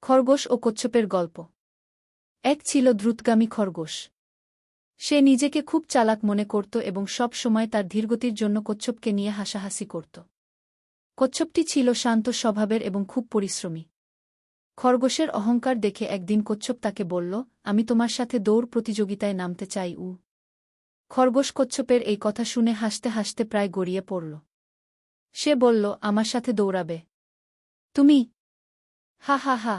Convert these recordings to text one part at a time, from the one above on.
খরগোশ ও কচ্ছপের গল্প। এক ছিল দ্রুতগামী খরগোশ। সে নিজেকে খুব চালাক মনে করত এবং সব সময় তার ধীরগতির জন্য কচ্ছপকে নিয়ে হাসাহাসি করত। কচ্ছপটি ছিল শান্ত স্বভাবের এবং খুব পরিশ্রমী। খরগোশের অহংকার দেখে একদিন কচ্ছপ তাকে বলল, আমি তোমার সাথে দৌড় প্রতিযোগিতায় নামতে চাই। খরগোশ কচ্ছপের এই কথা শুনে হাসতে হাসতে প্রায় গড়িয়ে পড়ল। সে বলল, আমার সাথে দৌড়াবে তুমি? হা হা হা।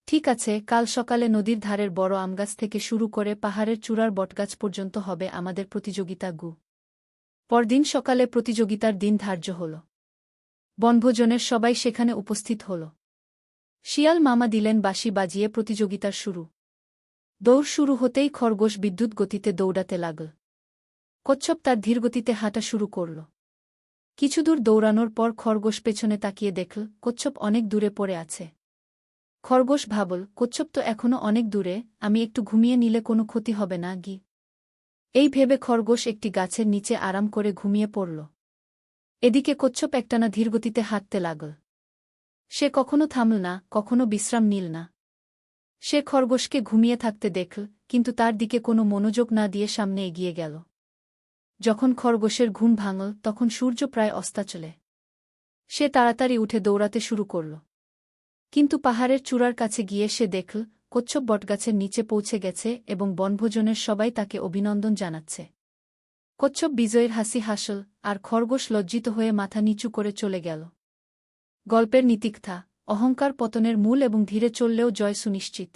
ঠিক আছে, কাল সকালে নদীর ধারের বড় আমগাছ থেকে শুরু করে পাহাড়ের চূড়ার বটগাছ পর্যন্ত হবে আমাদের প্রতিযোগিতা। পরদিন সকালে প্রতিযোগিতার দিন ধার্য হল। বনভোজনের সবাই সেখানে উপস্থিত হল। শিয়াল মামা দিলেন বাঁশি বাজিয়ে প্রতিযোগিতার শুরু। দৌড় শুরু হতেই খরগোশ বিদ্যুৎ গতিতে দৌড়াতে লাগল। কচ্ছপ তার ধীরগতিতে হাঁটা শুরু করল। কিছুদূর দৌড়ানোর পর খরগোশ পেছনে তাকিয়ে দেখল কচ্ছপ অনেক দূরে পড়ে আছে। খরগোশ ভাবল, কচ্ছপ তো এখনো অনেক দূরে, আমি একটু ঘুমিয়ে নিলে কোনো ক্ষতি হবে না। এই ভেবে খরগোশ একটি গাছের নিচে আরাম করে ঘুমিয়ে পড়ল। এদিকে কচ্ছপ একটানা ধীরগতিতে হাঁটতে লাগল। সে কখনো থামল না, কখনো বিশ্রাম নিল না। সে খরগোশকে ঘুমিয়ে থাকতে দেখল, কিন্তু তার দিকে কোনো মনোযোগ না দিয়ে সামনে এগিয়ে গেল। যখন খরগোশের ঘুম ভাঙল তখন সূর্য প্রায় অস্তাচলে। সে তাড়াতাড়ি উঠে দৌড়াতে শুরু করল। কিন্তু পাহাড়ের চূড়ার কাছে গিয়ে সে দেখল কচ্ছপ বটগাছের নিচে পৌঁছে গেছে এবং বনভোজনের সবাই তাকে অভিনন্দন জানাচ্ছে। কচ্ছপ বিজয়ের হাসি হাসল, আর খরগোশ লজ্জিত হয়ে মাথা নিচু করে চলে গেল। গল্পের নীতিকথা: অহংকার পতনের মূল এবং ধীরে চললেও জয় সুনিশ্চিত।